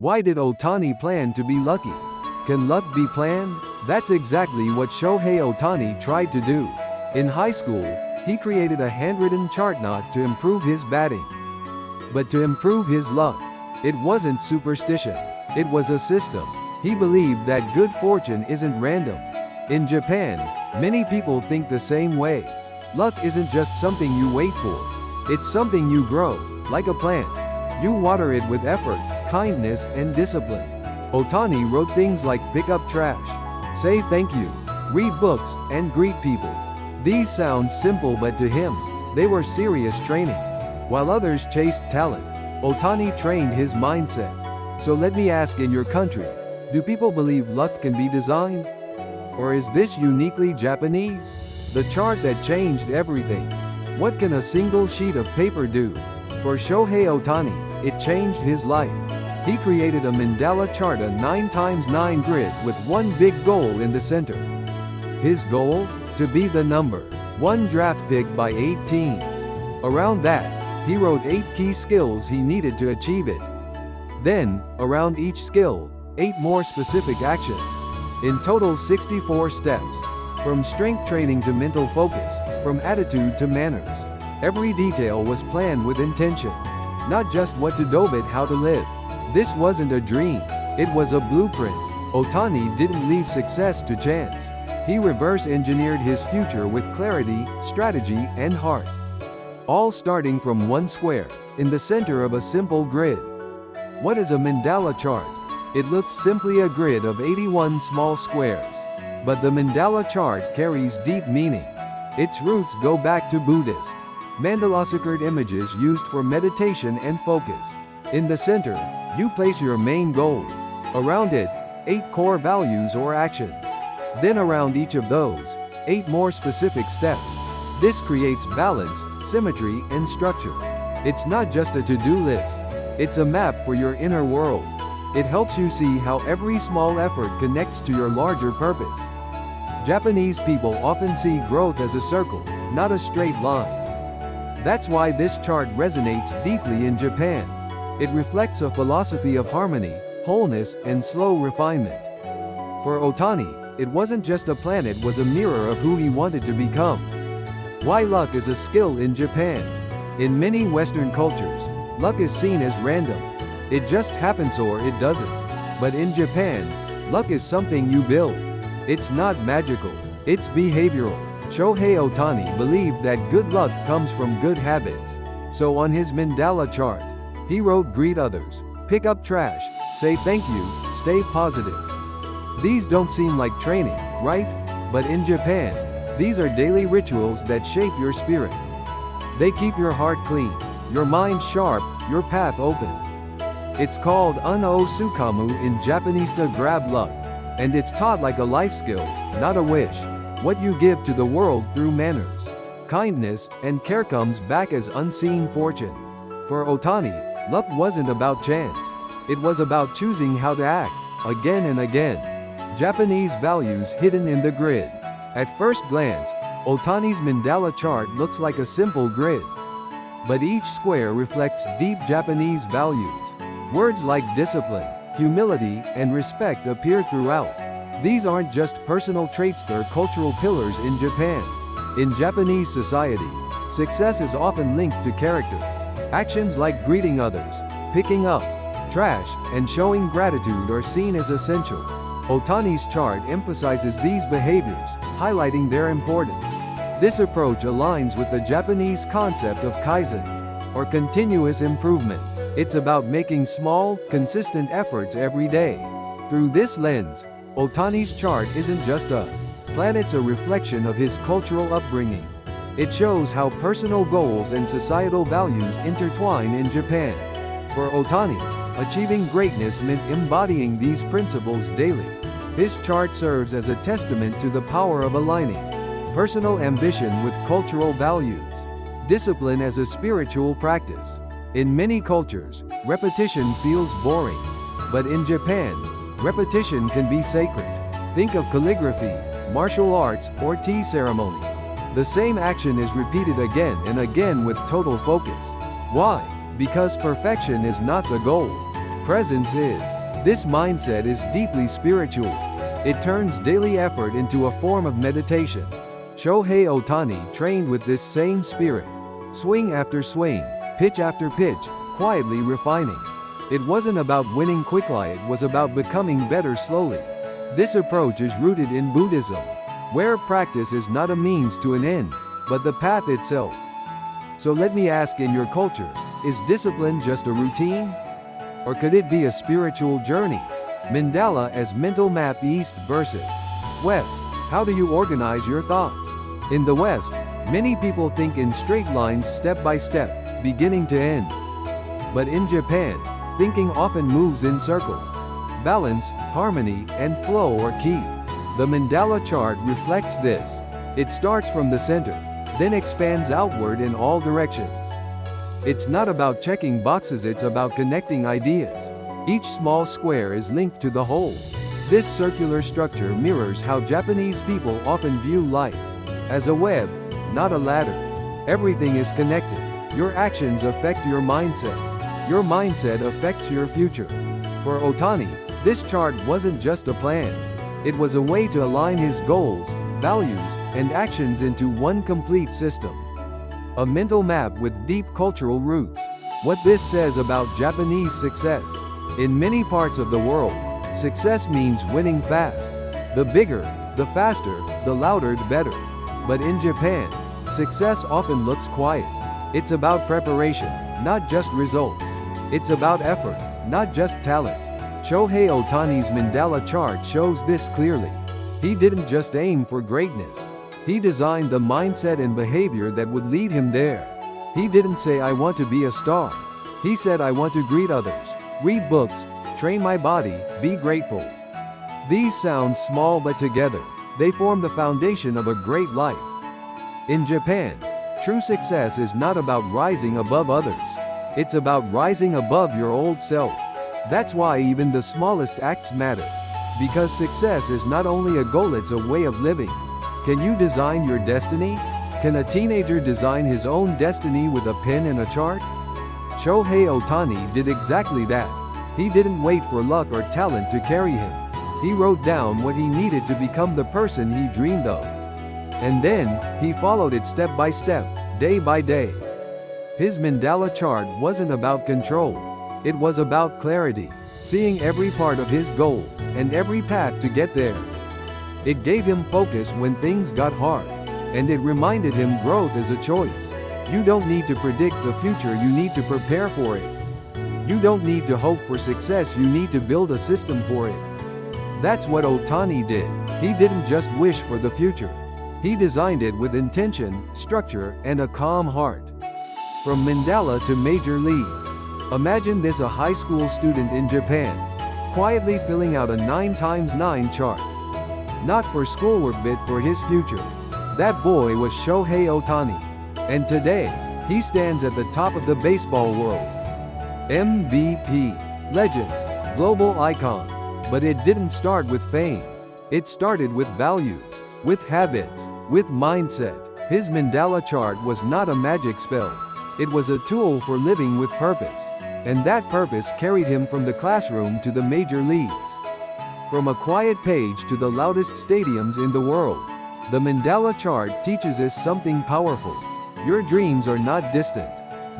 Why did Ohtani plan to be lucky? Can luck be planned? That's exactly what Shohei Ohtani tried to do. In high school, he created a handwritten chart not to improve his batting, but to improve his luck. It wasn't superstition. It was a system. He believed that good fortune isn't random. In Japan, many people think the same way. Luck isn't just something you wait for. It's something you grow, like a plant. You water it with effort, kindness, and discipline. Ohtani wrote things like pick up trash, say thank you, read books, and greet people. These sound simple, but to him, they were serious training. While others chased talent, Ohtani trained his mindset. So let me ask, in your country, do people believe luck can be designed? Or is this uniquely Japanese? The chart that changed everything. What can a single sheet of paper do? For Shohei Ohtani, it changed his life. He created a Mandala Chart, a 9x9 grid with one big goal in the center. His goal? To be the number 1 draft pick by 8 teams. Around that, he wrote 8 key skills he needed to achieve it. Then, around each skill, 8 more specific actions. In total 64 steps. From strength training to mental focus, from attitude to manners. Every detail was planned with intention. Not just what to do, but how to live. This wasn't a dream. It was a blueprint. Ohtani didn't leave success to chance. He reverse engineered his future with clarity, strategy, and heart. All starting from one square, in the center of a simple grid. What is a Mandala chart? It looks simply a grid of 81 small squares. But the Mandala chart carries deep meaning. Its roots go back to Buddhist. Mandala sacred images used for meditation and focus. In the center, you place your main goal. Around it, 8 core values or actions. Then around each of those, 8 more specific steps. This creates balance, symmetry, and structure. It's not just a to-do list. It's a map for your inner world. It helps you see how every small effort connects to your larger purpose. Japanese people often see growth as a circle, not a straight line. That's why this chart resonates deeply in Japan. It reflects a philosophy of harmony, wholeness, and slow refinement. For Ohtani, it wasn't just a plan, it was a mirror of who he wanted to become. Why luck is a skill in Japan? In many Western cultures, luck is seen as random. It just happens or it doesn't. But in Japan, luck is something you build. It's not magical, it's behavioral. Shohei Ohtani believed that good luck comes from good habits. So on his Mandala chart, he wrote greet others, pick up trash, say thank you, stay positive. These don't seem like training, right? But in Japan, these are daily rituals that shape your spirit. They keep your heart clean, your mind sharp, your path open. It's called Un-o Sukamu in Japanese, to grab luck. And it's taught like a life skill, not a wish. What you give to the world through manners, kindness, and care comes back as unseen fortune. For Ohtani, luck wasn't about chance. It was about choosing how to act, again and again. Japanese values hidden in the grid. At first glance, Ohtani's Mandala chart looks like a simple grid. But each square reflects deep Japanese values. Words like discipline, humility, and respect appear throughout. These aren't just personal traits, they're cultural pillars in Japan. In Japanese society, success is often linked to character. Actions like greeting others, picking up trash, and showing gratitude are seen as essential. Ohtani's chart emphasizes these behaviors, highlighting their importance. This approach aligns with the Japanese concept of Kaizen, or continuous improvement. It's about making small, consistent efforts every day. Through this lens, Ohtani's chart isn't just a plan, it's a reflection of his cultural upbringing. It shows how personal goals and societal values intertwine in Japan. For Ohtani, achieving greatness meant embodying these principles daily. His chart serves as a testament to the power of aligning personal ambition with cultural values, discipline as a spiritual practice. In many cultures, repetition feels boring. But in Japan, repetition can be sacred. Think of calligraphy, martial arts, or tea ceremony. The same action is repeated again and again with total focus. Why? Because perfection is not the goal. Presence is. This mindset is deeply spiritual. It turns daily effort into a form of meditation. Shohei Ohtani trained with this same spirit. Swing after swing, pitch after pitch, quietly refining. It wasn't about winning quickly, it was about becoming better slowly. This approach is rooted in Buddhism, where practice is not a means to an end, but the path itself. So let me ask, in your culture, is discipline just a routine? Or could it be a spiritual journey? Mandala as mental map, East versus West. How do you organize your thoughts? In the West, many people think in straight lines, step by step, beginning to end. But in Japan, thinking often moves in circles. Balance, harmony, and flow are key. The Mandala chart reflects this. It starts from the center, then expands outward in all directions. It's not about checking boxes, it's about connecting ideas. Each small square is linked to the whole. This circular structure mirrors how Japanese people often view life. As a web, not a ladder. Everything is connected. Your actions affect your mindset. Your mindset affects your future. For Ohtani, this chart wasn't just a plan. It was a way to align his goals, values, and actions into one complete system. A mental map with deep cultural roots. What this says about Japanese success. In many parts of the world, success means winning fast. The bigger, the faster, the louder, the better. But in Japan, success often looks quiet. It's about preparation, not just results. It's about effort, not just talent. Shohei Ohtani's Mandala chart shows this clearly. He didn't just aim for greatness. He designed the mindset and behavior that would lead him there. He didn't say, I want to be a star. He said, I want to greet others, read books, train my body, be grateful. These sound small, but together, they form the foundation of a great life. In Japan, true success is not about rising above others. It's about rising above your old self. That's why even the smallest acts matter. Because success is not only a goal, it's a way of living. Can you design your destiny? Can a teenager design his own destiny with a pen and a chart? Shohei Ohtani did exactly that. He didn't wait for luck or talent to carry him. He wrote down what he needed to become the person he dreamed of. And then, he followed it step by step, day by day. His Mandala chart wasn't about control. It was about clarity, seeing every part of his goal, and every path to get there. It gave him focus when things got hard, and it reminded him growth is a choice. You don't need to predict the future, you need to prepare for it. You don't need to hope for success, you need to build a system for it. That's what Ohtani did. He didn't just wish for the future. He designed it with intention, structure, and a calm heart. From Mandala to major leagues. Imagine this: a high school student in Japan, quietly filling out a 9x9 chart. Not for schoolwork, but for his future. That boy was Shohei Ohtani. And today, he stands at the top of the baseball world. MVP, legend, global icon. But it didn't start with fame. It started with values, with habits, with mindset. His Mandala chart was not a magic spell. It was a tool for living with purpose. And that purpose carried him from the classroom to the major leagues. From a quiet page to the loudest stadiums in the world. The Mandala chart teaches us something powerful. Your dreams are not distant.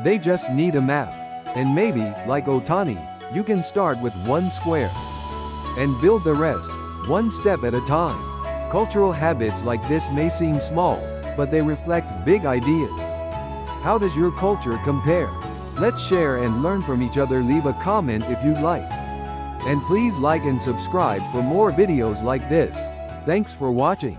They just need a map. And maybe, like Ohtani, you can start with one square. And build the rest, one step at a time. Cultural habits like this may seem small, but they reflect big ideas. How does your culture compare? Let's share and learn from each other. Leave a comment if you'd like. And please like and subscribe for more videos like this. Thanks for watching.